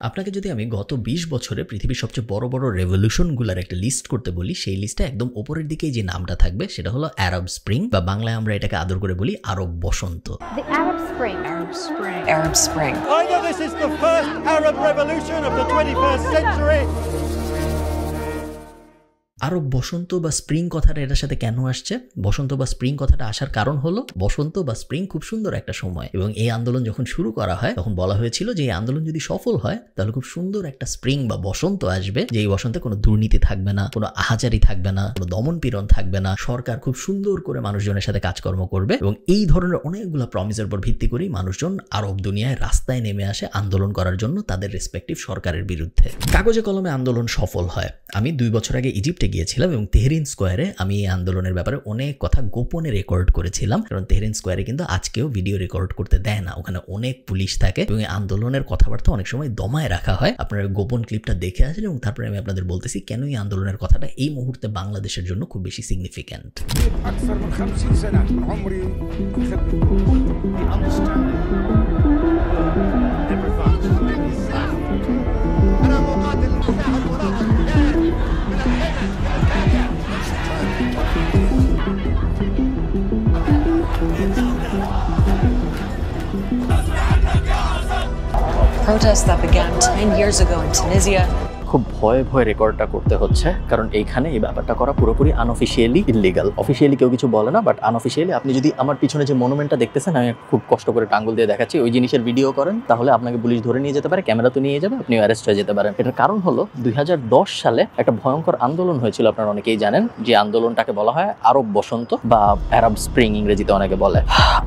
আপনাকে যদি আমি গত 20 বছরে পৃথিবীর সবচেয়ে বড় বড় রেভলিউশনগুলোর একটা লিস্ট করতে বলি, সেই লিস্টে একদম উপরের দিকেই যে নামটা থাকবে সেটা হলো আরব স্প্রিং, বা বাংলায় আমরা এটাকে আদর করে বলি আরব বসন্ত। The Arab Spring. Arab Spring. Arab Spring. Either this is the first Arab revolution of the 21st century. আরব বসন্ত বা স্প্রিং কথাটা এটার সাথে কেন আসছে? বসন্ত বা স্প্রিং কথাটা আসার কারণ হলো বসন্ত বা স্প্রিং খুব সুন্দর একটা সময়, এবং এই আন্দোলন যখন শুরু করা হয় তখন বলা হয়েছিল যে এই আন্দোলন যদি সফল হয় তাহলে খুব সুন্দর একটা স্প্রিং বা বসন্ত আসবে, যে এই বসন্তে কোনো দুর্নীতি থাকবে না, কোনো আহাজারি থাকবে না, কোনো দমন পীড়ন থাকবে না, সরকার খুব সুন্দর করে মানুষজনের সাথে কাজকর্ম করবে। এবং এই ধরনের অনেকগুলো প্রমিসের উপর ভিত্তি করেই মানুষজন আরব দুনিয়ায় রাস্তায় নেমে আসে আন্দোলন করার জন্য তাদের রেসপেক্টিভ সরকারের বিরুদ্ধে। কাগজে কলমে আন্দোলন সফল হয়। আমি 2 বছর আগে ইজিপ্টে গিয়েছিলাম এবং তেহরিন স্কোয়ারে আমি এই আন্দোলনের ব্যাপারে অনেক কথা গোপনে রেকর্ড করেছিলাম, কারণ তেহরিন স্কোয়ারে কিন্তু আজকেও ভিডিও রেকর্ড করতে দেয় না, ওখানে অনেক পুলিশ থাকে এবং এই আন্দোলনের কথাবার্তা অনেক সময় দমায় রাখা হয়। আপনারা গোপন ক্লিপটা দেখে আসেন এবং তারপরে আমি আপনাদের বলতেছি কেন এই আন্দোলনের কথাটা এই মুহূর্তে বাংলাদেশের জন্য খুব বেশি significant. Protests that began 10 years ago in Tunisia. খুব ভয়ে ভয়ে রেকর্ডটা করতে হচ্ছে, কারণ এইখানে এই ব্যাপারটা করা পুরোপুরি আনঅফিসিয়ালি ইললিগাল। অফিসিয়ালি কেউ কিছু বলে না, বাট আনঅফিসিয়ালি আপনি যদি আমার পিছনে যে মনুমেন্টটা দেখতেছেন, আমি খুব কষ্ট করে টাঙ্গুল দিয়ে দেখাচ্ছি, ওই জিনিসের ভিডিও করেন তাহলে আপনাকে পুলিশ ধরে নিয়ে যেতে পারে, ক্যামেরা তো নিয়ে যাবে, আপনি অ্যারেস্ট হয়ে যেতে পারেন। এটার কারণ হলো 2010 সালে একটা ভয়ঙ্কর আন্দোলন হয়েছিল, আপনারা অনেকেই জানেন, যে আন্দোলনটাকে বলা হয় আরব বসন্ত বা আরব স্প্রিং ইংরেজিতে অনেকে বলে।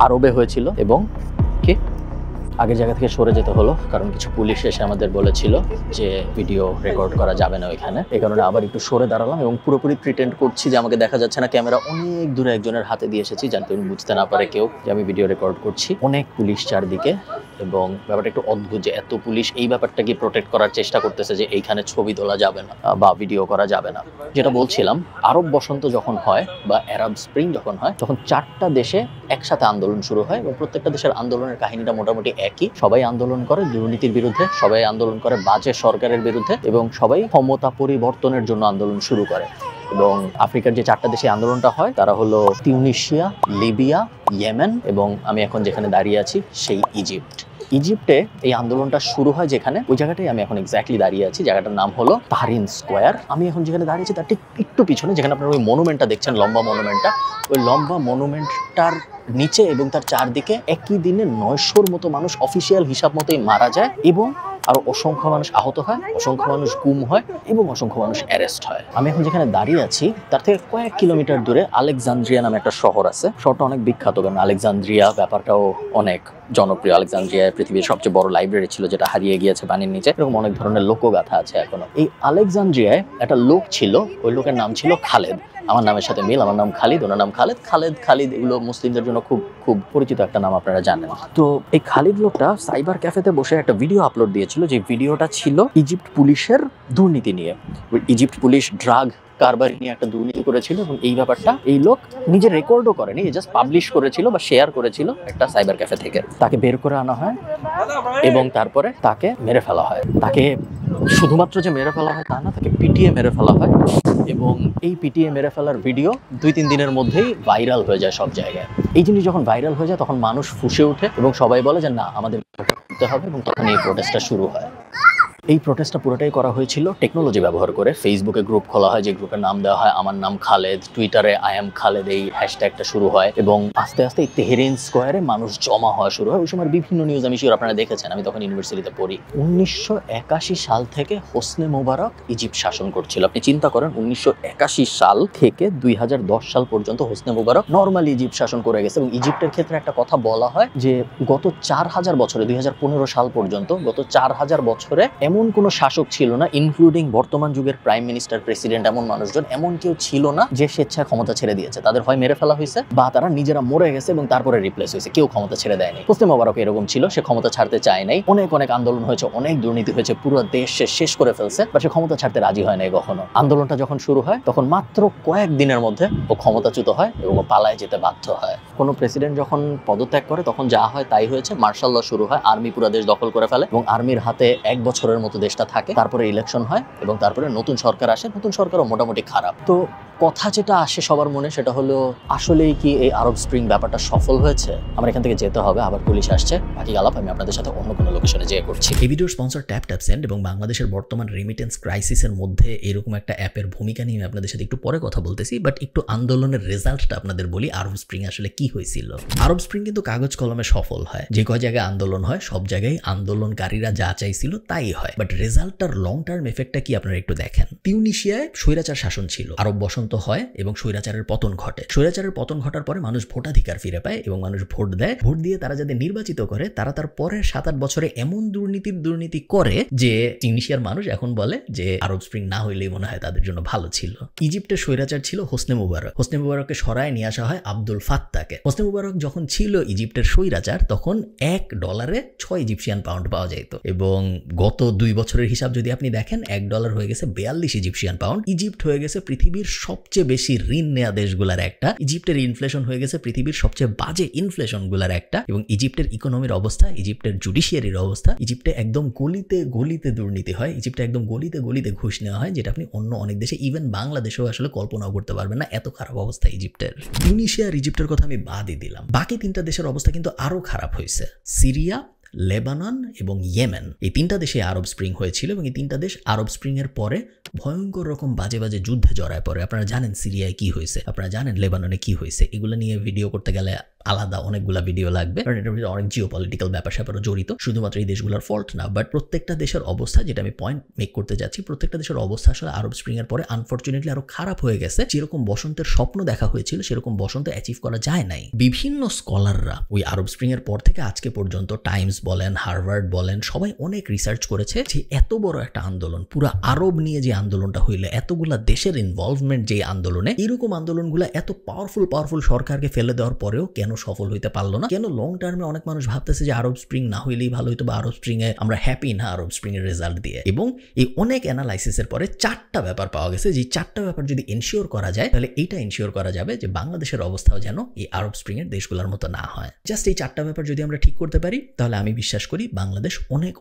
আরবে হয়েছিল এবং কি আগের জায়গা থেকে সরে যেতে হলো, কারণ কিছু পুলিশ এসে আমাদের বলেছিল যে ভিডিও রেকর্ড করা যাবে না ওইখানে। এই কারণে আবার একটু সরে দাঁড়ালাম এবং পুরোপুরি প্রিটেন্ড করছি যে আমাকে দেখা যাচ্ছে না, ক্যামেরা অনেক দূরে একজনের হাতে দিয়ে এসেছি যাতে উনি বুঝতে না পারে কেউ যে আমি ভিডিও রেকর্ড করছি। অনেক পুলিশ চারদিকে, এবং ব্যাপারটা একটু অদ্ভুত যে এত পুলিশ এই ব্যাপারটাকে প্রোটেক্ট করার চেষ্টা করতেছে যে এইখানে ছবি তোলা যাবে না বা ভিডিও করা যাবে না। যেটা বলছিলাম, আরব বসন্ত যখন হয় বা আরব স্প্রিং যখন হয় তখন 4টা দেশে একসাথে আন্দোলন শুরু হয়, এবং প্রত্যেকটা দেশের আন্দোলনের কাহিনীটা মোটামুটি একই। সবাই আন্দোলন করে দুর্নীতির বিরুদ্ধে, সবাই আন্দোলন করে বাজে সরকারের বিরুদ্ধে, এবং সবাই ক্ষমতা পরিবর্তনের জন্য আন্দোলন শুরু করে। এবং আফ্রিকার যে 4টা দেশে আন্দোলনটা হয় তারা হলো তিউনিসিয়া, লিবিয়া, ইয়েমেন, এবং আমি এখন যেখানে দাঁড়িয়ে আছি সেই ইজিপ্ট। ইজিপ্টে এই আন্দোলনটা শুরু হয় যেখানে, ওই জায়গাটাই আমি এখন এক্স্যাক্টলি দাঁড়িয়ে আছি, জায়গাটার নাম হলো তাহরিন স্কোয়ার। আমি এখন যেখানে দাঁড়িয়েছি তার ঠিক একটু পিছনে, যেখানে আপনারা ওই মনুমেন্টটা দেখছেন, লম্বা মনুমেন্টটা, ওই লম্বা মনুমেন্টটার নিচে এবং তার চারদিকে একই দিনে 900-র মতো মানুষ অফিসিয়াল হিসাব মতোই মারা যায়, এবং আরো অসংখ্য মানুষ আহত হয়, অসংখ্য মানুষ গুম হয়, এবং অসংখ্য মানুষ অ্যারেস্ট হয়। আমি এখন যেখানে দাঁড়িয়ে আছি তার থেকে কয়েক কিলোমিটার দূরে আলেকজান্দ্রিয়া নামে একটা শহর আছে। শহরটা অনেক বিখ্যাত, কারণ আলেকজান্দ্রিয়া ব্যাপারটাও অনেক জনপ্রিয়। আলেকজান্দ্রিয়ায় পৃথিবীর সবচেয়ে বড় লাইব্রেরি ছিল, যেটা হারিয়ে গিয়েছে পানির নিচে। এরকম অনেক ধরনের লোকগাথা আছে এখনো। এই আলেকজান্দ্রিয়ায় একটা লোক ছিল, ওই লোকের নাম ছিল খালেদ। আমার নামের সাথে মিল, আমার নাম খালিদ, ওনার নাম খালেদ। খালিদ এগুলো মুসলিমদের জন্য খুব খুব পরিচিত একটা নাম, আপনারা জানেন। তো এই খালিদ লোকটা সাইবার ক্যাফেতে বসে একটা ভিডিও আপলোড দিয়েছিল, যে ভিডিওটা ছিল ইজিপ্ট পুলিশের দুর্নীতি নিয়ে। ইজিপ্ট পুলিশ ড্রাগ কারবার নিয়ে একটা দুর্নীতি করেছিল, এবং এই ব্যাপারটা এই লোক নিজে রেকর্ডও করেনি, জাস্ট পাবলিশ করেছিল বা শেয়ার করেছিল একটা সাইবার ক্যাফে থেকে। তাকে বের করে আনা হয় এবং তারপরে তাকে মেরে ফেলা হয়। তাকে শুধুমাত্র যে মেরে ফেলা হয় তা না, তাকে পিটিয়ে মেরে ফেলা হয়, এবং এই পিটিয়ে মেরে ফেলার ভিডিও 2-3 দিনের মধ্যেই ভাইরাল হয়ে যায় সব জায়গায়। এই জিনিস যখন ভাইরাল হয়ে যায় তখন মানুষ ফুঁসে ওঠে এবং সবাই বলে যে না, আমাদের করতে হবে, এবং তখন এই প্রোটেস্টটা শুরু হয়। এই প্রোটেস্টটা পুরোটাই করা হয়েছিল টেকনোলজি ব্যবহার করে। ফেসবুকে গ্রুপ খোলা হয়, যে গ্রুপের নাম দেওয়া হয় আমার নাম খালেদ। টুইটারে আই এম খালেদ এই হ্যাশট্যাগটা শুরু হয়, এবং আস্তে আস্তে এই তেহরিন স্কোয়ারে মানুষ জমা হওয়া শুরু হয়। ওই সময় বিভিন্ন নিউজ আমি শিওর আপনারা দেখেছেন, আমি তখন ইউনিভার্সিটিতে পড়ি। 1981 সাল থেকে হোসনে মোবারক ইজিপ্ট শাসন করছিল। আপনি চিন্তা করেন, 1981 সাল থেকে 2010 সাল পর্যন্ত হোসনে মোবারক নর্মালি ইজিপ্ট শাসন করে গেছে। এবং ইজিপ্টের ক্ষেত্রে একটা কথা বলা হয় যে গত 4000 বছরে, 2015 সাল পর্যন্ত, গত 4000 বছরে এমন কোনো শাসক ছিল না, ইনক্লুডিং বর্তমান যুগের প্রাইম মিনিস্টার, প্রেসিডেন্ট, এমন মানুষজন এমন কেউ ছিল না যে স্বেচ্ছায় ক্ষমতা ছেড়ে দিয়েছে। তাদের হয় মেরে ফেলা হয়েছে বা তারা নিজেরা মরে গেছে এবং তারপরে রিপ্লেস হয়েছে, কেউ ক্ষমতা ছেড়ে দেয়নি। হোসনে মোবারক এরকম ছিল, সে ক্ষমতা ছাড়তে চায় নাই। অনেক আন্দোলন হয়েছে, অনেক দুর্নীতি হয়েছে, পুরো দেশ শেষ করে ফেলছে, বা সে ক্ষমতা ছাড়তে রাজি হয় নাই কখনো। আন্দোলনটা যখন শুরু হয় তখন মাত্র কয়েক দিনের মধ্যে ও ক্ষমতাচ্যুত হয় এবং ও পালায় যেতে বাধ্য হয়। কোনো প্রেসিডেন্ট যখন পদত্যাগ করে তখন যা হয় তাই হয়েছে। মার্শাল ল শুরু হয়, আর্মি পুরো দেশ দখল করে ফেলে, এবং আর্মির হাতে 1 বছরের মতো দেশটা থাকে, তারপরে ইলেকশন হয় এবং তারপরে নতুন সরকার আসে, নতুন সরকারও মোটামুটি খারাপ। তো কথা যেটা আসে সবার মনে সেটা হলো আসলেই কি এই আরব স্প্রিং ব্যাপারটা সফল হয়েছে? আমার এখান থেকে যেতে হবে, আবার পুলিশ আসছে, বাকি আলাপ আমি আপনাদের সাথে অন্য কোনো লোকেশনে যেয়ে করছি। এই ভিডিওর স্পন্সর ট্যাপ এবং বাংলাদেশের বর্তমান রেমিটেন্স ক্রাইসিসের মধ্যে এরকম একটা অ্যাপের ভূমিকা নিয়ে আমি আপনাদের সাথে একটু পরে কথা বলতেছি, বাট একটু আন্দোলনের রেজাল্টটা আপনাদের বলি আরব স্প্রিং আসলে কি হয়েছিল। আরব স্প্রিং কিন্তু কাগজ কলমে সফল হয়, যে কয় জায়গায় আন্দোলন হয় সব জায়গায় আন্দোলনকারীরা যা চাইছিল তাই হয়, বাট রেজাল্টটার লং টার্ম এফেক্টটা কি আপনারা একটু দেখেন। তিউনিসিয়ায় স্বৈরাচার শাসন ছিল, আরব বসন্ত হয় এবং স্বৈরাচারের পতন ঘটে। স্বৈরাচারের পতন ঘটার পরে মানুষ ভোটাধিকার ফিরে পায় এবং মানুষ ভোট দেয়। ভোট দিয়ে তারা যাদের নির্বাচিত করে তারা তার পরের 7-8 বছরে এমন দুর্নীতি করে যে তিউনিসিয়ার মানুষ এখন বলে যে আরব স্প্রিং না হইলেই মনে হয় তাদের জন্য ভালো ছিল। ইজিপ্টের স্বৈরাচার ছিল হোসনে মুবারক। হোসনে মুবারককে সরায় নিয়ে আসা হয় আব্দুল ফাত্তাকে। হোসনে মুবারক যখন ছিল ইজিপ্টের স্বৈরাচার তখন $1 6 ইজিপশিয়ান পাউন্ড পাওয়া যেত এবং গত 2 বছরের হিসাব যদি আপনি দেখেন $1 হয়ে গেছে 42 ইজিপশিয়ান পাউন্ড। ইজিপ্ট হয়ে গেছে পৃথিবীর সবচেয়ে বেশি ঋণ নেওয়া দেশগুলোর একটা। ইজিপ্টের ইনফ্লেশন হয়ে গেছে পৃথিবীর সবচেয়ে বাজে ইনফ্লেশনগুলোর একটা এবং ইজিপ্টের ইকোনমির অবস্থা, ইজিপ্টের জুডিশিয়ারির অবস্থা, ইজিপ্টে একদম গলিতে দুর্নীতি হয়, ইজিপ্টে একদম গলিতে ঘুষ নেওয়া হয়, যেটা আপনি অন্য অনেক দেশে ইভেন বাংলাদেশেও আসলে কল্পনাও করতে পারবেন না, এত খারাপ অবস্থা ইজিপ্টের। তিউনিসিয়া আর ইজিপ্টের কথা আমি বাদই দিলাম, বাকি 3টা দেশের অবস্থা কিন্তু আরো খারাপ হয়েছে। সিরিয়া, লেবানন এবং ইয়েমেন, এই 3টা দেশে আরব স্প্রিং হয়েছিল এবং এই 3টা দেশ আরব স্প্রিং এর পরে ভয়ঙ্কর রকম বাজে যুদ্ধে জড়ায় পড়ে। আপনারা জানেন সিরিয়ায় কি হয়েছে, আপনারা জানেন লেবাননে কি হয়েছে। এগুলো নিয়ে ভিডিও করতে গেলে আলাদা অনেকগুলা ভিডিও লাগবে, কারণ এটার ভিতরে অনেক জিওপলিটিক্যাল ব্যাপার-স্যাপারও জড়িত। শুধুমাত্র এই দেশগুলোর ফল্ট না, বাট প্রত্যেকটা দেশের অবস্থা, যেটা আমি পয়েন্ট মেক করতে যাচ্ছি, প্রত্যেকটা দেশের অবস্থা আসলে আরব স্প্রিং এর পরে আনফরচুনেটলি আরো খারাপ হয়ে গেছে। যেরকম বসন্তের স্বপ্ন দেখা হয়েছিল সেরকম বসন্ত অ্যাচিভ করা যায় নাই। বিভিন্ন স্কলাররা ওই আরব স্প্রিং এর পর থেকে আজকে পর্যন্ত, টাইমস বলেন, হার্ভার্ড বলেন, সবাই অনেক রিসার্চ করেছে যে এত বড় একটা আন্দোলন, পুরো আরব নিয়ে যে আন্দোলনটা হইলে, এতগুলা দেশের ইনভলভমেন্ট যে আন্দোলনে, এরকম আন্দোলনগুলো এত পাওয়ারফুল সরকারকে ফেলে দেওয়ার পরেও কেন সফল হইতে পারলো না? কেন লং টার্মে অনেক মানুষ ভাবতেছে যে আরব স্প্রিং না হইলেই ভালো হইতো, বা আরব স্প্রিং এ আমরা হ্যাপি না আরব স্প্রিং এর রেজাল্ট দিয়ে। এবং এই অনেক অ্যানালাইসিসের পরে 4টা ব্যাপার পাওয়া গেছে, যে 4টা ব্যাপার যদি এনশিওর করা যায় তাহলে এইটা এনশিওর করা যাবে যে বাংলাদেশের অবস্থাও যেন এই আরব স্প্রিং এর দেশগুলোর মতো না হয়। জাস্ট এই 4টা ব্যাপার যদি আমরা ঠিক করতে পারি তাহলে আমি বিশ্বাস করি বাংলাদেশ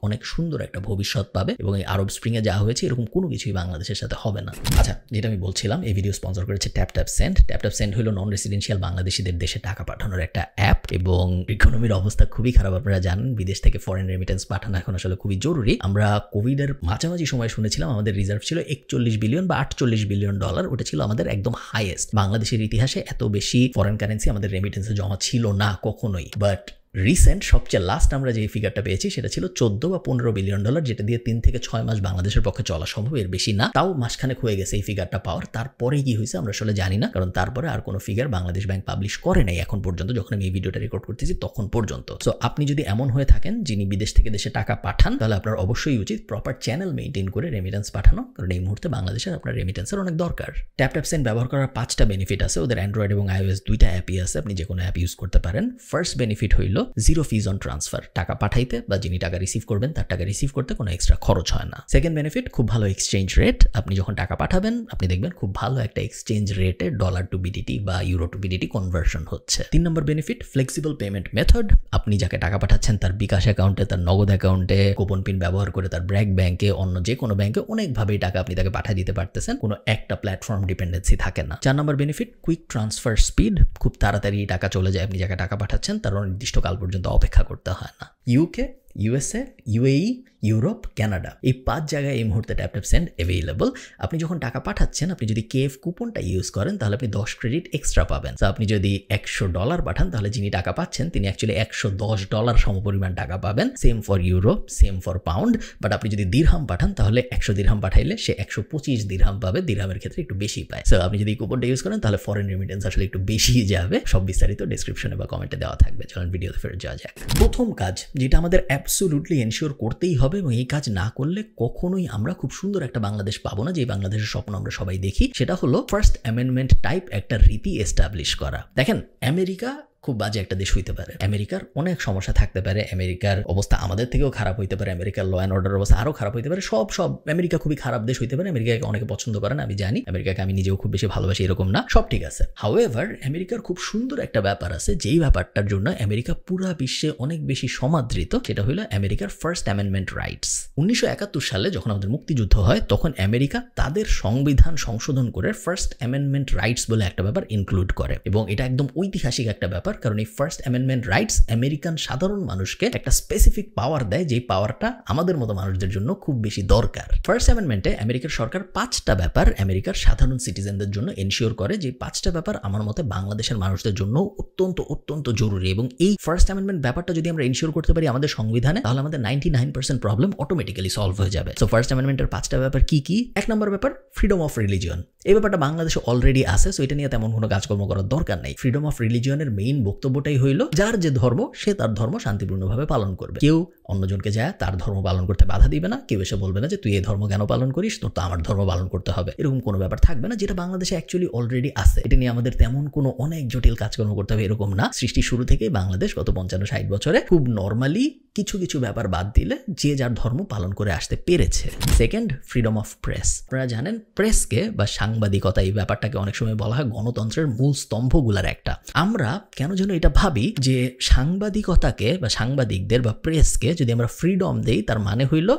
অনেক সুন্দর একটা ভবিষ্যৎ পাবে এবং এই আরব স্প্রিং এ যা হয়েছে এরকম কোনো কিছুই বাংলাদেশের সাথে হবে না। আচ্ছা, যেটা আমি বলছিলাম, এই ভিডিও স্পন্সর করেছে ট্যাপ-ট্যাপ-সেন্ড। ট্যাপ-ট্যাপ-সেন্ড হলো নন রেসিডেন্সিয়াল বাংলাদেশিদের দেশে টাকা পাঠানোর একটা অ্যাপ এবং ইকোনমির অবস্থা খুবই খারাপ। আপনারা জানেন বিদেশ থেকে ফরেন রেমিটেন্স পাঠানো এখন আসলে খুবই জরুরি। আমরা কোভিডের মাঝামাঝি সময় শুনেছিলাম আমাদের রিজার্ভ ছিল $41 বিলিয়ন বা $48 বিলিয়ন। ওটা ছিল আমাদের একদম হাইয়েস্ট। বাংলাদেশের ইতিহাসে এত বেশি ফরেন কারেন্সি আমাদের রেমিটেন্সে জমা ছিল না কখনোই। বাট রিসেন্ট সবচেয়ে লাস্ট আমরা যে ফিগারটা পেয়েছি সেটা ছিল $14 বা $15 বিলিয়ন, যেটা দিয়ে 3 থেকে 6 মাস বাংলাদেশের পক্ষে চলা সম্ভব, এর বেশি না। তাও মাসখানেক হয়ে গেছে এই ফিগারটা পাওয়ার। তারপরে কি হয়েছে আমরা আসলে জানি না, কারণ তারপরে আর কোনো ফিগার বাংলাদেশ ব্যাংক পাবলিশ করে নাই এখন পর্যন্ত, যখন আমি এই ভিডিওটা রেকর্ড করতেছি তখন পর্যন্ত। সো আপনি যদি এমন হয়ে থাকেন যিনি বিদেশ থেকে দেশে টাকা পাঠান, তাহলে আপনার অবশ্যই উচিত প্রপার চ্যানেল মেইনটেইন করে রেমিটেন্স পাঠানো, কারণ এই মুহূর্তে বাংলাদেশের আপনার রেমিটেন্সের অনেক দরকার। ট্যাপ-ট্যাপ-সেন্ড ব্যবহার করার 5টা বেনিফিট আছে। ওদের অ্যান্ড্রয়েড এবং iOS 2টা অ্যাপই আছে, আপনি যে কোনো অ্যাপ ইউজ করতে পারেন। ফার্স্ট বেনিফিট হইল জিরো ফিজ অন ট্রান্সফার। টাকা পাঠাইতে বা যিনি টাকা রিসিভ করবেন তার টাকা রিসিভ করতে কোনো এক্সট্রা খরচ হয় না। সেকেন্ড বেনিফিট, খুব ভালো এক্সচেঞ্জ রেট। আপনি যখন টাকা পাঠাবেন আপনি দেখবেন খুব ভালো একটা এক্সচেঞ্জ রেটে ডলার টু বিডিটি বা ইউরো টু বিডিটি কনভার্সন হচ্ছে। 3 নম্বর বেনিফিট, ফ্লেক্সিবল পেমেন্ট মেথড। আপনি যাকে টাকা পাঠাচ্ছেন তার বিকাশ অ্যাকাউন্টে, তার নগদ অ্যাকাউন্টে, কুপন পিন ব্যবহার করে, তার ব্র্যাক ব্যাংকে, অন্য যে কোনো ব্যাংকে অনেকভাবেই টাকা আপনি তাকে পাঠিয়ে দিতে পারতেছেন, কোনো একটা প্ল্যাটফর্ম ডিপেন্ডেন্সি থাকে না। 4 নম্বর বেনিফিট, কুইক ট্রান্সফার স্পিড। খুব তাড়াতাড়ি টাকা চলে যায়, আপনি যাকে টাকা পাঠাচ্ছেন তার নির্দিষ্ট কাল পর্যন্ত অপেক্ষা করতে হয় না। UK, USA, UAE, Europe, Canada, এই 5 জায়গায় এই মুহূর্তে ট্যাপ-ট্যাপ-সেন্ড অ্যাভেলেবল। আপনি যখন টাকা পাঠাচ্ছেন, আপনি যদি KF কুপনটা ইউজ করেন তাহলে আপনি 10 ক্রেডিট এক্সট্রা পাবেন। তো আপনি যদি $100 পাঠান তাহলে যিনি টাকা পাচ্ছেন তিনি অ্যাকচুয়ালি $110 সমপরিমাণ টাকা পাবেন। Same for euro, same for pound. But আপনি যদি দিরহাম পাঠান তাহলে 100 দিরহাম পাঠাইলে সে 125 দিরহাম পাবে, দিরহামের ক্ষেত্রে একটু বেশি পায়। সো আপনি যদি কুপনটা ইউজ করেন তাহলে ফরেন রেমিটেন্স আসলে একটু বেশি যাবে। সব বিস্তারিত ডেসক্রিপশনে বা কমেন্টে দেওয়া থাকবে। চলুন ভিডিওতে ফেরত যাওয়া যাক। প্রথম কাজ যেটা আমাদের অ্যাবসোলুটলি এনশিওর করতেই হবে, এবং এই কাজ না করলে কখনোই আমরা খুব সুন্দর একটা বাংলাদেশ পাবো না, যে বাংলাদেশের স্বপ্ন আমরা সবাই দেখি, সেটা হলো ফার্স্ট অ্যামেন্ডমেন্ট টাইপ একটা রীতি এস্টাবলিশ করা। দেখেন, আমেরিকা খুব বাজে একটা দেশ হইতে পারে, আমেরিকার অনেক সমস্যা থাকতে পারে, আমেরিকার অবস্থা আমাদের থেকেও খারাপ হইতে পারে, আমেরিকার ল অ্যান্ড অর্ডার অবস্থা আরও খারাপ হইতে পারে, সব আমেরিকা খুবই খারাপ দেশ হইতে পারে, আমেরিকাকে অনেকে পছন্দ করে না, আমি জানি, আমেরিকাকে আমি নিজেও খুব বেশি ভালোবাসি এরকম না, সব ঠিক আছে। হাউএভার আমেরিকার খুব সুন্দর একটা ব্যাপার আছে, যেই ব্যাপারটার জন্য আমেরিকা পুরা বিশ্বে অনেক বেশি সমাদৃত, সেটা হলো আমেরিকার ফার্স্ট অ্যামেন্ডমেন্ট রাইটস। 1971 সালে যখন আমাদের মুক্তিযুদ্ধ হয় তখন আমেরিকা তাদের সংবিধান সংশোধন করে ফার্স্ট অ্যামেন্ডমেন্ট রাইটস বলে একটা ব্যাপার ইনক্লুড করে, এবং এটা একদম ঐতিহাসিক একটা ব্যাপার, কারণ এই ফার্স্ট অ্যামেন্ডমেন্ট রাইটস আমেরিকান সাধারণ মানুষকে একটা স্পেসিফিক পাওয়ার দেয়, যেই পাওয়ারটা আমাদের মতো মানুষদের জন্য খুব বেশি দরকার। ফার্স্ট অ্যামেন্ডমেন্টে আমেরিকার সরকার 5টা ব্যাপার আমেরিকার সাধারণ সিটিজেনদের জন্য এনশিওর করে, যে 5টা ব্যাপার আমার মতে বাংলাদেশের মানুষদের জন্য অত্যন্ত অত্যন্ত জরুরি, এবং এই ফার্স্ট অ্যামেন্ডমেন্ট ব্যাপারটা যদি আমরা এনশিওর করতে পারি আমাদের সংবিধানে, তাহলে আমাদের 99% প্রবলেম অটোমেটিক্যালি সলভ হয়ে যাবে। সো ফার্স্ট অ্যামেন্ডমেন্টের 5টা ব্যাপার কি কি? 1 নম্বর ব্যাপার ফ্রিডম অফ রিলিজিয়ন। এই ব্যাপারটা বাংলাদেশে অলরেডি আছে, সো এটা নিয়ে তেমন কোনো কাজকর্ম করার দরকার নেই। ফ্রিডম অফ রিলিজিয়নের মেইন বক্তব্যটাই হইল যার যে ধর্ম সে তার ধর্ম শান্তিপূর্ণভাবে পালন করবে, কেউ অন্যজনকে যায় তার ধর্ম পালন করতে বাধা দিবে না, কেউ এসে বলবে না যে তুই এই ধর্ম কেন পালন করিস, তোর তো আমার ধর্ম পালন করতে হবে, এরকম কোনো ব্যাপার থাকবে না, যেটা বাংলাদেশে অ্যাকচুয়ালি অলরেডি আছে। এটা নিয়ে আমাদের তেমন কোনো অনেক জটিল কাজকর্ম করতে হবে এরকম না। সৃষ্টির শুরু থেকেই বাংলাদেশ গত 55-60 বছরে খুব নর্মালি কিছু কিছু ব্যাপার বাদ দিলে যে যার ধর্ম পালন করে আসতে পেরেছে। Second, freedom of press. আপনারা জানেন প্রেসকে বা সাংবাদিকতা এই ব্যাপারটাকে অনেক সময় বলা হয় গণতন্ত্রের মূল স্তম্ভগুলার একটা। আমরা কেন যেন এটা ভাবি যে সাংবাদিকতাকে বা সাংবাদিকদের বা প্রেসকে যদি আমরা ফ্রিডম দেই তার মানে হইল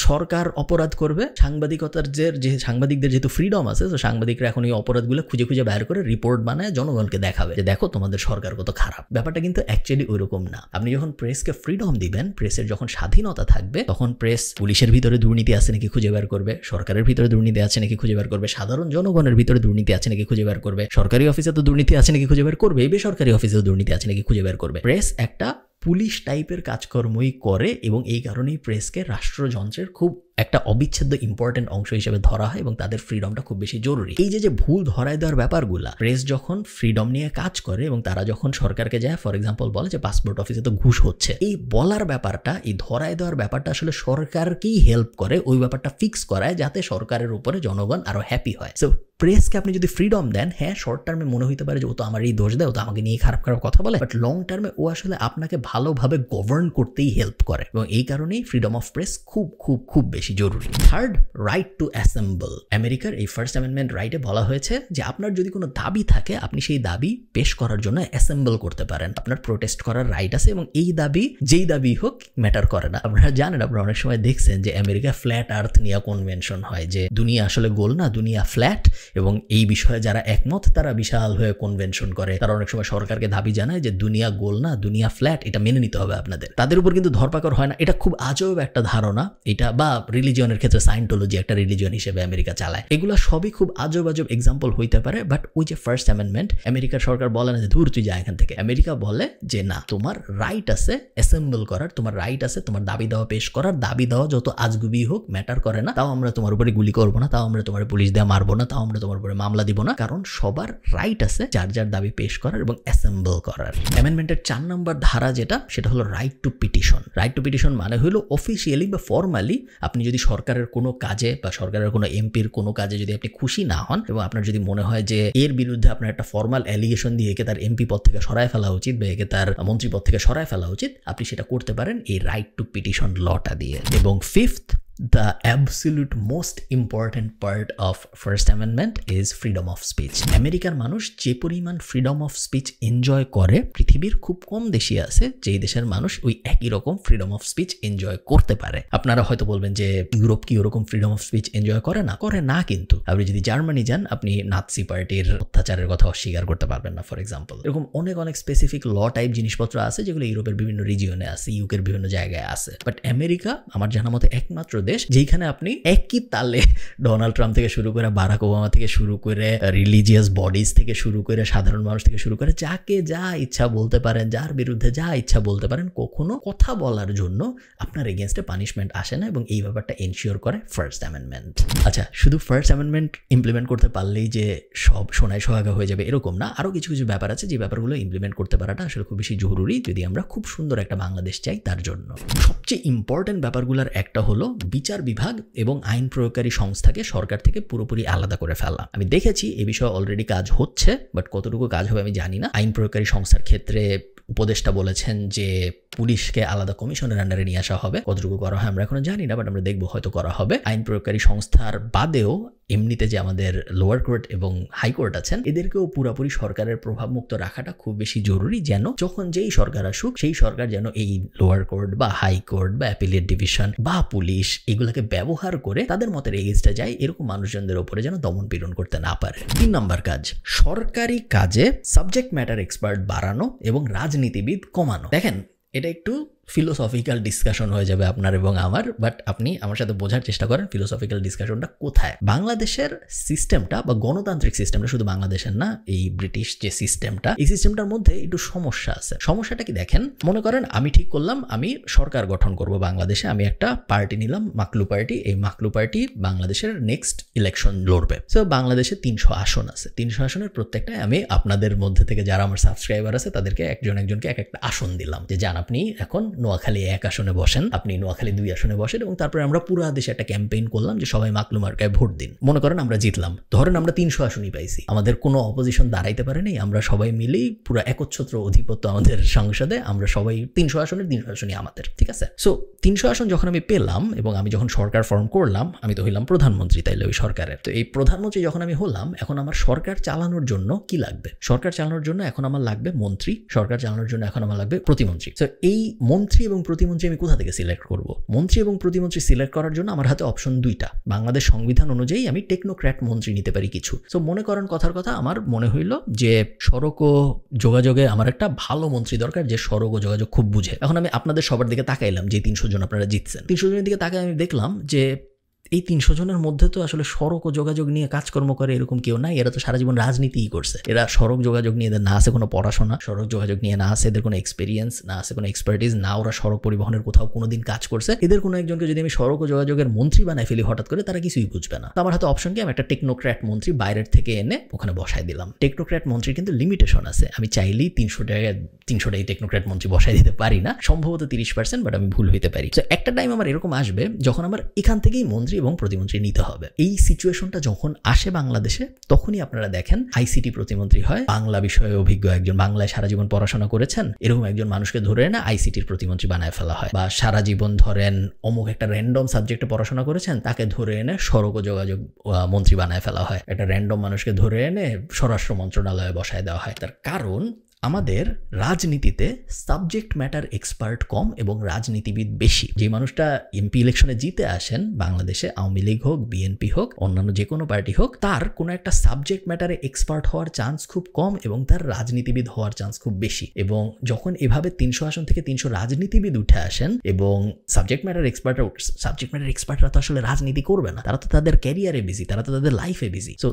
সরকার অপরাধ করবে। সাংবাদিকতার যে সাংবাদিকদের যেহেতু ফ্রিডম আছে, তো সাংবাদিকরা এখন এই অপরাধগুলো খুঁজে খুঁজে বাইর করে রিপোর্ট বানায় জনগণকে দেখাবে যে দেখো তোমাদের সরকার কত খারাপ। ব্যাপারটা কিন্তু অ্যাকচুয়ালি ওইরকম না। আপনি যখন প্রেসকে ফ্রিডম দিবেন, প্রেসের যখন স্বাধীনতা থাকবে, তখন প্রেস পুলিশের ভিতরে দুর্নীতি আছে নাকি খুঁজে বের করবে, সরকারের ভিতরে দুর্নীতি আছে নাকি খুঁজে বের করবে, সাধারণ জনগণের ভিতরে দুর্নীতি আছে নাকি খুঁজে বের করবে, সরকারি অফিসে তো দুর্নীতি আছে নাকি খুঁজে বের করবে, বেসরকারি অফিসেও দুর্নীতি আছে নাকি খুঁজে বের করবে। প্রেস একটা পুলিশ টাইপের কাজকর্মই করে, এবং এই কারণেই প্রেসকে রাষ্ট্রযন্ত্রের খুব একটা অবিচ্ছেদ্য ইম্পর্টেন্ট অংশ হিসেবে ধরা হয়, এবং তাদের ফ্রিডমটা খুব বেশি জরুরি। এই যে ভুল ধরায় দেওয়ার ব্যাপারগুলা, প্রেস যখন ফ্রিডম নিয়ে কাজ করে এবং তারা যখন সরকারকে যায় ফর এক্সাম্পল বলে যে পাসপোর্ট অফিসে তো ঘুষ হচ্ছে, এই বলার ব্যাপারটা, এই ধরায় দেওয়ার ব্যাপারটা আসলে সরকারকেই হেল্প করে ওই ব্যাপারটা ফিক্স করায়, যাতে সরকারের উপরে জনগণ আরো হ্যাপি হয়। সো প্রেসকে আপনি যদি ফ্রিডম দেন, হ্যাঁ শর্ট টার্মে মনে হইতে পারে যে ও তো আমার এই দোষ দেয়, ও তো আমাকে নিয়ে খারাপ খারাপ কথা বলে, বাট লং টার্মে ও আসলে আপনাকে ভালোভাবে গভর্ন করতেই হেল্প করে, এবং এই কারণেই ফ্রিডম অফ প্রেস খুব খুব খুব বেশি জরুরি। Third, right two assemble. আমেরিকার এই ফার্স্ট অ্যামেন্ডমেন্ট রাইটে বলা হয়েছে যে আপনার যদি কোনো দাবি থাকে আপনি সেই দাবি পেশ করার জন্য অ্যাসেম্বল করতে পারেন, আপনার প্রোটেস্ট করার রাইট আছে, এবং এই দাবি যেই দাবি হোক ম্যাটার করে না। আপনারা জানেন, আপনারা অনেক সময় দেখছেন যে আমেরিকা ফ্ল্যাট আর্থ নিয়ে কনভেনশন হয়, যে দুনিয়া আসলে গোল না, দুনিয়া ফ্ল্যাট, এবং এই বিষয়ে যারা একমত তারা বিশাল হয়ে কনভেনশন করে, তারা অনেক সময় সরকারকে দাবি জানায় যে দুনিয়া গোল না, দুনিয়া ফ্ল্যাট, এটা মেনে নিতে হবে আপনাদের। তাদের উপর কিন্তু ধরপাকড় হয় না। এটা খুব আজব একটা ধারণা এটা, বা রিলিজিয়নের ক্ষেত্রে সায়েন্টোলজি একটা রিলিজিয়ন হিসেবে আমেরিকা চালায়, এগুলো সবই খুব আজব আজব এক্সাম্পল হইতে পারে। বাট ওই যে ফার্স্ট অ্যামেন্ডমেন্ট, আমেরিকার সরকার বলে না যে দূর তুই যা এখান থেকে, আমেরিকা বলে যে না, তোমার রাইট আছে অ্যাসেম্বল করার, তোমার রাইট আছে তোমার দাবি দেওয়া পেশ করার, দাবি দেওয়া যত আজগুবি হোক ম্যাটার করে না, তাও আমরা তোমার উপরে গুলি করবো না, তাও আমরা তোমার পুলিশ দিয়ে মারবো না, তাও আমরা তোমার উপরে মামলা দিব না, কারণ সবার রাইট আছে যার যার দাবি পেশ করার এবং অ্যাসেম্বল করার। অ্যামেন্ডমেন্টের 4 নম্বর ধারা যেটা, সেটা হলো right two petition. Right two petition মানে হলো অফিসিয়ালি বা ফর্মালি আপনি যদি সরকারের কোনো কাজে বা সরকারের কোনো এমপির কোনো কাজে যদি আপনি খুশি না হন, এবং আপনার যদি মনে হয় যে এর বিরুদ্ধে আপনার একটা ফর্মাল অ্যালিগেশন দিয়ে একে তার এমপি পদ থেকে সরায় ফেলা উচিত বা একে তার মন্ত্রী পদ থেকে সরায় ফেলা উচিত, আপনি সেটা করতে পারেন এই রাইট টু পিটিশন লটা দিয়ে। এবং fifth, the absolute most important part of First Amendment is freedom of speech. আমেরিকার মানুষ যে পরিমাণ ফ্রিডম অফ স্পিচ এনজয় করে, পৃথিবীর খুব কম দেশই আছে যেই দেশের মানুষ ওই একই রকম ফ্রিডম অফ স্পিচ এনজয় করতে পারে। আপনারা হয়তো বলবেন যে ইউরোপ কি ওরকম ফ্রিডম অফ স্পিচ এনজয় করে না? করে না, কিন্তু আপনি যদি জার্মানি যান আপনি নাৎসি পার্টির অত্যাচারের কথা অস্বীকার করতে পারবেন না ফর এক্সাম্পল। এরকম অনেক অনেক স্পেসিফিক ল টাইপ জিনিসপত্র আছে যেগুলো ইউরোপের বিভিন্ন রিজিয়নে আছে, ইউকের বিভিন্ন জায়গায় আছে। বাট আমেরিকা আমার জানা মতে একমাত্র দেশ যেখানে আপনি একই তালে ডোনাল্ড ট্রাম্প থেকে শুরু করে বারাক ওবামা থেকে শুরু করে রিলিজিয়াস বডিজ থেকে শুরু করে সাধারণ মানুষ থেকে শুরু করে যাকে যা ইচ্ছা বলতে পারেন, যার বিরুদ্ধে যা ইচ্ছা বলতে পারেন, কখনো কথা বলার জন্য আপনার এগেনস্টে পানিশমেন্ট আসে না, এবং এই ব্যাপারটা এনশিওর করে ফার্স্ট অ্যামেন্ডমেন্ট। আচ্ছা, শুধু ফার্স্ট অ্যামেন্ডমেন্ট ইমপ্লিমেন্ট করতে পারলেই যে সব সোনায় সোহাগা হয়ে যাবে এরকম না, আরও কিছু কিছু ব্যাপার আছে যে ব্যাপারগুলো ইমপ্লিমেন্ট করতে পারাটা আসলে খুব বেশি জরুরি যদি আমরা খুব সুন্দর একটা বাংলাদেশ চাই তার জন্য। সবচেয়ে ইম্পর্টেন্ট ব্যাপারগুলোর একটা হলো বিচার বিভাগ এবং আইন প্রয়োগকারী সংস্থাকে সরকার থেকে পুরোপুরি আলাদা করে ফেলা। আমি দেখেছি এই বিষয়ে অলরেডি কাজ হচ্ছে, বাট কতটুকু কাজ হবে আমি জানি না। আইন প্রয়োগকারী সংস্থার ক্ষেত্রে উপদেষ্টা বলেছেন যে পুলিশকে আলাদা কমিশনের আন্ডারে নিয়ে আসা হবে। কতটুকু করা হয় আমরা এখনো জানি না, বাট আমরা দেখবো হয়তো করা হবে। আইন প্রয়োগকারী সংস্থার বাদেও এমনিতে যে আমাদের লোয়ার কোর্ট এবং হাইকোর্ট আছেন, এদেরকেও পুরোপুরি সরকারের প্রভাবমুক্ত রাখাটা খুব বেশি জরুরি, যেন যখন যেই সরকার আসুক সেই সরকার যেন এই লোয়ার কোর্ট বা হাইকোর্ট বা অ্যাপিলেট ডিভিশন বা পুলিশ এগুলোকে ব্যবহার করে তাদের মতের এগেইনস্টে যায়, এরকম মানুষজনদের উপরে যেন দমন পীড়ন করতে না পারে। 3 নম্বর কাজ, সরকারি কাজে সাবজেক্ট ম্যাটার এক্সপার্ট বাড়ানো এবং রাজনীতিবিদ কমানো। দেখেন, এটা একটু ফিলোসফিক্যাল ডিসকাশন হয়ে যাবে আপনার এবং আমার, বাট আপনি আমার সাথে বোঝার চেষ্টা করেন ফিলোসফিক্যাল ডিসকাশনটা কোথায়। বাংলাদেশের সিস্টেমটা বা গণতান্ত্রিক সিস্টেমটা, শুধু বাংলাদেশের না, এই ব্রিটিশ যে সিস্টেমটা, এই সিস্টেমটার মধ্যে একটু সমস্যা আছে। সমস্যাটা কি দেখেন, মনে করেন আমি ঠিক করলাম আমি সরকার গঠন করব বাংলাদেশে, আমি একটা পার্টি নিলাম, মাকলু পার্টি। এই মাকলু পার্টি বাংলাদেশের নেক্সট ইলেকশন লড়বে। সো বাংলাদেশে 300 আসন আছে। 300 আসনের প্রত্যেকটায় আমি আপনাদের মধ্যে থেকে যারা আমার সাবস্ক্রাইবার আছে তাদেরকে একজনকে এক একটা আসন দিলাম, যে যান আপনি এখন নোয়াখালী 1 আসনে বসেন, আপনি নোয়াখালী 2 আসনে বসেন, এবং তারপরে আমরা পুরো দেশে একটা ক্যাম্পেইন করলাম যে সবাই মাকলু মার্কায় ভোট দিন। মনে করেন আমরা জিতলাম, ধরেন আমরা 300 আসনই পাইছি, আমাদের কোনো অপোজিশন দাঁড়াইতে পারেনি, আমরা সবাই মিলেই পুরো একচ্ছত্র অধিপত্য আমাদের সংসদে, আমরা সবাই 300 আসনের 300 আসনই আমাদের, ঠিক আছে। সো 300 আসন যখন আমি পেলাম এবং আমি যখন সরকার ফর্ম করলাম, আমি তো হইলাম প্রধানমন্ত্রী তাইলে ওই সরকারের। তো এই প্রধানমন্ত্রী যখন আমি হলাম, এখন আমার সরকার চালানোর জন্য কি লাগবে? সরকার চালানোর জন্য এখন আমার লাগবে মন্ত্রী, সরকার চালানোর জন্য এখন আমার লাগবে প্রতিমন্ত্রী। তো এই মন্ত্রী এবং প্রতিমন্ত্রী আমি কোথা থেকে সিলেক্ট করব? মন্ত্রী এবং প্রতিমন্ত্রী সিলেক্ট করার জন্য আমার হাতে অপশন 2টা। বাংলাদেশ সংবিধান অনুযায়ী আমি টেকনোক্র্যাট মন্ত্রী নিতে পারি কিছু। সো মনে করেন কথার কথা, আমার মনে হইল যে সড়ক ও যোগাযোগে আমার একটা ভালো মন্ত্রী দরকার, যে সড়ক ও যোগাযোগ খুব বুঝে। এখন আমি আপনাদের সবার দিকে তাকাইলাম, যে 300 জন আপনারা জিতছেন, 300 জনের দিকে তাকাই আমি দেখলাম যে এই 300 জনের মধ্যে তো আসলে সড়ক ও যোগাযোগ নিয়ে কাজকর্ম করে এরকম কেউ নাই। এরা তো সারা জীবন রাজনীতিই করছে। এরা সড়ক যোগাযোগ নিয়ে এদের না আছে কোনো পড়াশোনা, সড়ক যোগাযোগ নিয়ে না আছে এদের কোনো এক্সপিরিয়েন্স, না আছে কোনো এক্সপার্টিস, না ওরা সড়ক পরিবহনের কোথাও কোনোদিন কাজ করছে। এদের কোনো একজনকে যদি আমি সড়ক ও যোগাযোগের মন্ত্রী বানাই ফেলি হঠাৎ করে, তারা কিছুই বুঝবে না। তো আমার হাতে অপশন কি, আমি একটা টেকনোক্র্যাট মন্ত্রী বাইরের থেকে এনে ওখানে বসাই দিলাম। টেকনোক্র্যাট মন্ত্রীর কিন্তু লিমিটেশন আছে, আমি চাইলেই 300টাই টেকনোক্র্যাট মন্ত্রী বসাই দিতে পারি না, সম্ভবত 30%, বাট আমি ভুল হইতে পারি। তো একটা টাইম আমার এরকম আসবে যখন আমার এখান থেকেই মন্ত্রী এবং প্রতিমন্ত্রী নিতে হবে। এই সিচুয়েশনটা যখন আসে বাংলাদেশে, তখনই আপনারা দেখেন আইসিটি প্রতিমন্ত্রী হয়, বাংলা বিষয়ে অভিজ্ঞ একজন, বাংলায় সারা জীবন পড়াশোনা করেছেন এরকম একজন মানুষকে ধরে এনে আইসিটির প্রতিমন্ত্রী বানায় ফেলা হয়। বা সারা জীবন ধরেন অমুক একটা র্যান্ডম সাবজেক্টে পড়াশোনা করেছেন, তাকে ধরে এনে সড়ক ও যোগাযোগ মন্ত্রী বানায় ফেলা হয়। একটা র্যান্ডম মানুষকে ধরে এনে স্বরাষ্ট্র মন্ত্রণালয়ে বসায় দেওয়া হয়। তার কারণ আমাদের রাজনীতিতে সাবজেক্ট ম্যাটার এক্সপার্ট কম এবং রাজনীতিবিদ বেশি। যে মানুষটা এমপি ইলেকশনে জিতে আসেন বাংলাদেশে, আওয়ামী লীগ হোক, বিএনপি হোক, অন্যান্য যে কোনো পার্টি হোক, তার কোনো একটা সাবজেক্ট ম্যাটারে এক্সপার্ট হওয়ার চান্স খুব কম এবং তার রাজনীতিবিদ হওয়ার চান্স খুব বেশি। এবং যখন এভাবে 300 আসন থেকে 300 রাজনীতিবিদ উঠে আসেন এবং সাবজেক্ট ম্যাটার এক্সপার্টরা তো আসলে রাজনীতি করবে না, তারা তো তাদের ক্যারিয়ারে বিজি, তারা তো তাদের লাইফে বিজি। সো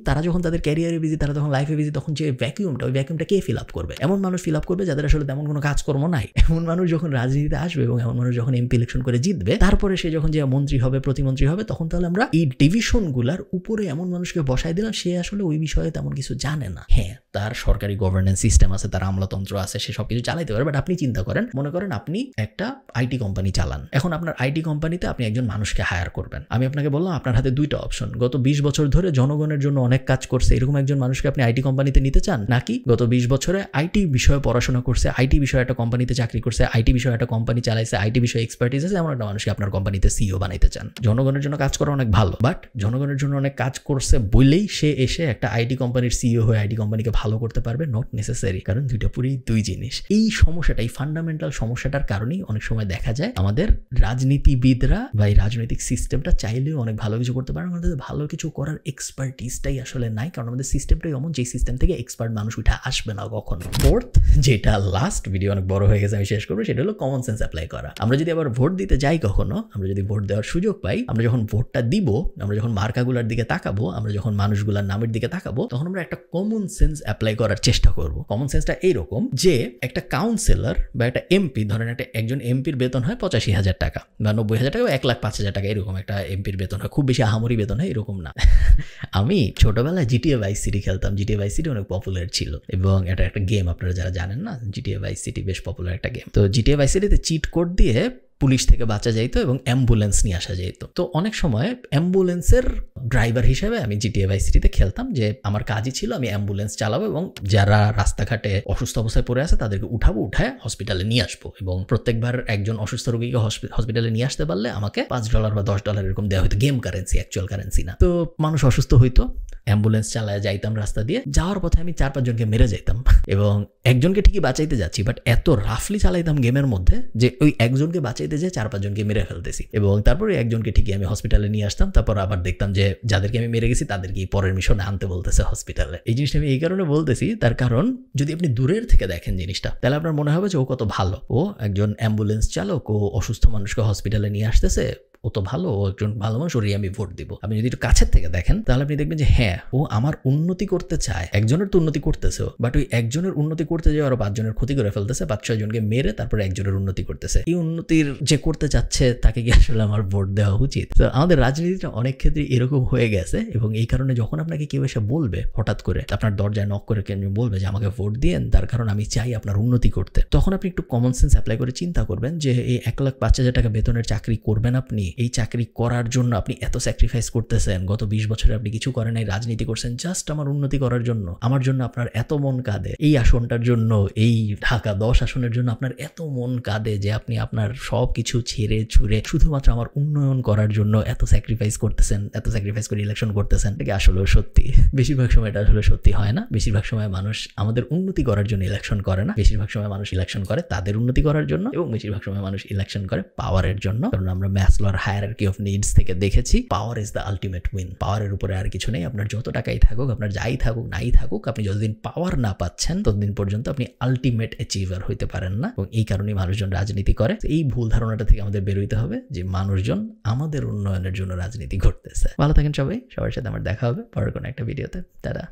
তারা যখন তাদের ক্যারিয়ারে বিজি, তারা যখন লাইফে বিজি, তখন যে ভ্যাকিউমটা, ওই ভ্যাকিউমটা কে ফিল আপ করবে? এমন মানুষ ফিল আপ করবে যাদের আসলে তেমন কোনো কাজকর্ম নাই। এমন মানুষ যখন রাজনীতিতে আসবে এবং এমন মানুষ যখন এমপি ইলেকশন করে জিতবে, তারপরে সে যখন যে মন্ত্রী হবে, প্রতিমন্ত্রী হবে, তখন তাহলে আমরা এই ডিভিশনগুলার উপরে এমন মানুষকে বসাই দিলাম, সে আসলে ওই বিষয়ে তেমন কিছু জানে না। হ্যাঁ, তার সরকারি গভর্নেন্স সিস্টেম আছে, তার আমলাতন্ত্র আছে, সে সবকিছু চালাইতে পারে। বাট আপনি চিন্তা করেন, মনে করেন আপনি একটা আইটি কোম্পানি চালান। এখন আপনার আইটি কোম্পানিতে আপনি একজন মানুষকে হায়ার করবেন। আমি আপনাকে বললাম আপনার হাতে 2টা অপশন। গত 20 বছর ধরে জনগণের জন্য অনেক কাজ করছে এরকম একজন মানুষকে আপনি আইটি কোম্পানিতে নিতে চান, নাকি গত 20 বছরে আইটি বিষয়ে পড়াশোনা করছে, আইটি বিষয়ে একটা কোম্পানিতে চাকরি করছে, আইটি বিষয়ে একটা কোম্পানি চালাইছে, আইটি বিষয়ে এক্সপার্টিস আছে এমন একটা মানুষকে আপনার কোম্পানিতে সিইও বানাইতে চান? জনগণের জন্য কাজ করা অনেক ভালো, বাট জনগণের জন্য অনেক কাজ করছে বলেই সে এসে একটা আইটি কোম্পানির সিইও হয়ে আইটি কোম্পানিকে ভালো করতে পারবে? নট নেসেসারি, কারণ দুইটা পুরোই দুই জিনিস। এই সমস্যাটা, এই ফান্ডামেন্টাল সমস্যাটার কারণেই অনেক সময় দেখা যায় আমাদের রাজনীতিবিদরা বা এই রাজনৈতিক সিস্টেমটা চাইলেও অনেক ভালো কিছু করতে পারে, আমাদের ভালো কিছু করার এক্সপার্টিসটাই আসলে নাই, কারণ আমাদের সিস্টেমটাই এমন যে সিস্টেম থেকে এক্সপার্ট মানুষ উঠে আসবে না কখনো। ফোর্থ, যেটা লাস্ট, ভিডিও অনেক বড় হয়ে গেছে, আমি শেষ করবো, সেটা হলো কমন সেন্স অ্যাপ্লাই করা। আমরা যদি আবার ভোট দিতে যাই কখনো, আমরা যদি ভোট দেওয়ার সুযোগ পাই, আমরা যখন ভোটটা দিব, আমরা যখন মার্কাগুলার দিকে তাকাবো, আমরা যখন মানুষগুলার নামের দিকে তাকাবো, তখন আমরা একটা কমন সেন্স অ্যাপ্লাই করার চেষ্টা করব। কমন সেন্সটা এইরকম যে একটা কাউন্সিলর বা একটা এমপি, ধরেন একজন এমপির বেতন হয় 85,000 টাকা বা 90,000 টাকা বা 1,05,000 টাকা, এরকম একটা এমপির বেতন হয়। খুব বেশি আহামরি বেতন হয় এরকম না। আমি ছোটবেলায় জিটিএ ভাইস সিটি খেলতাম। জিটিএ ভাইস সিটি অনেক পপুলার ছিল এবং এটা একটা গেম, আপনারা যারা জানেন না, জিটিএ ভাইস সিটি বেশ পপুলার একটা গেম। তো জিটিএ ভাইস সিটিতে চিট কোড দিয়ে পুলিশ থেকে বাঁচা যাইতো এবং অ্যাম্বুলেন্স নিয়ে আসা যেত। তো অনেক সময় অ্যাম্বুলেন্সের ড্রাইভার হিসেবে আমি GTA Vice Cityতে খেলতাম, যে আমার কাজই ছিল আমি অ্যাম্বুলেন্স চালাবো এবং যারা রাস্তাঘাটে অসুস্থ অবস্থায় পড়ে আছে তাদেরকে উঠায় হসপিটালে নিয়ে আসবো, এবং প্রত্যেকবার একজন অসুস্থ রোগীকে হসপিটালে নিয়ে আসতে পারলে আমাকে $5 বা $10 এরকম দেওয়া হতো, গেম কারেন্সি, অ্যাকচুয়াল কারেন্সি না। তো মানুষ অসুস্থ হইতো, অ্যাম্বুলেন্স চালায় যাইতাম রাস্তা দিয়ে, যাওয়ার পথে আমি 4-5 জনকে মেরে যাইতাম এবং একজনকে ঠিকই বাঁচাইতে যাচ্ছি, বাট এত রাফলি চালাইতাম গেমের মধ্যে যে ওই একজনকে বাঁচাইতে যেয়ে 4-5 জনকে মেরে ফেলতেছি, এবং তারপরে একজনকে ঠিকই আমি হসপিটালে নিয়ে আসতাম। তারপর আবার দেখতাম যে যাদেরকে আমি মেরে গেছি তাদেরকে পরের মিশনে আনতে বলতেছে হসপিটালে। এই জিনিসটা আমি এই কারণে বলতেছি, তার কারণ যদি আপনি দূরের থেকে দেখেন জিনিসটা, তাহলে আপনার মনে হবে যে ও কত ভালো, ও একজন অ্যাম্বুলেন্স চালক, ও অসুস্থ মানুষকে হসপিটালে নিয়ে আসতেছে, ও তো ভালো, ও একজন ভালো মানুষ, ওরই আমি ভোট দিব। আপনি যদি একটু কাছের থেকে দেখেন তাহলে আপনি দেখবেন যে হ্যাঁ, ও আমার উন্নতি করতে চায়, একজনের তো উন্নতি করতেছে, বাট ওই একজনের উন্নতি করতে যাওয়া আরো 5 জনের ক্ষতি করে ফেলতেছে, 5-6 জনকে মেরে তারপরে একজনের উন্নতি করতেছে। এই উন্নতির যে করতে চাচ্ছে তাকে কি আসলে আমার ভোট দেওয়া উচিত? তো আমাদের রাজনীতিটা অনেক ক্ষেত্রে এরকম হয়ে গেছে, এবং এই কারণে যখন আপনাকে কেউ এসে বলবে, হঠাৎ করে আপনার দরজায় নক করে কেউ বলবে যে আমাকে ভোট দিয়েন, তার কারণ আমি চাই আপনার উন্নতি করতে, তখন আপনি একটু কমন সেন্স অ্যাপ্লাই করে চিন্তা করবেন যে এই 1,05,000 টাকা বেতনের চাকরি করবেন আপনি, এই চাকরি করার জন্য আপনি এত স্যাক্রিফাইস করতেছেন, গত 20 বছরে আপনি কিছু করেন নাই, রাজনীতি করছেন জাস্ট আমার উন্নতি করার জন্য, আমার জন্য আপনার এত মন কাঁদে, এই আসনটার জন্য, এই ঢাকা 10 আসনের জন্য আপনার এত মন কাঁদে যে আপনি আপনার সব কিছু ছেড়ে ছুড়ে শুধুমাত্র আমার উন্নয়ন করার জন্য এত স্যাক্রিফাইস করতেছেন, এত স্যাক্রিফাইস করে ইলেকশন করতেছেন। এটা কি আসলে সত্যি? বেশিরভাগ সময় এটা আসলে সত্যি হয় না। বেশিরভাগ সময় মানুষ আমাদের উন্নতি করার জন্য ইলেকশন করে না, বেশিরভাগ সময় মানুষ ইলেকশন করে তাদের উন্নতি করার জন্য, এবং বেশিরভাগ সময় মানুষ ইলেকশন করে পাওয়ারের জন্য। কারণ আমরা ম্যাসলোর হায়ারার্কি অফ নিডস থেকে দেখেছি power is the ultimate win. পাওয়ারের উপরে আর কিছু নেই, আপনার যত টাকাই থাকুক, আপনার যাই থাকুক নাই থাকুক, আপনি যতদিন পাওয়ার না পাচ্ছেন ততদিন পর্যন্ত আপনি আলটিমেট অ্যাচিভার হইতে পারেন না, এবং এই কারণেই মানুষজন রাজনীতি করে। এই ভুল ধারণাটা থেকে আমাদের বেরোইতে হবে যে মানুষজন আমাদের উন্নয়নের জন্য রাজনীতি করতেছে। ভালো থাকেন সবাই, সবার সাথে আমার দেখা হবে পরের কোনো একটা ভিডিওতে। টাটা।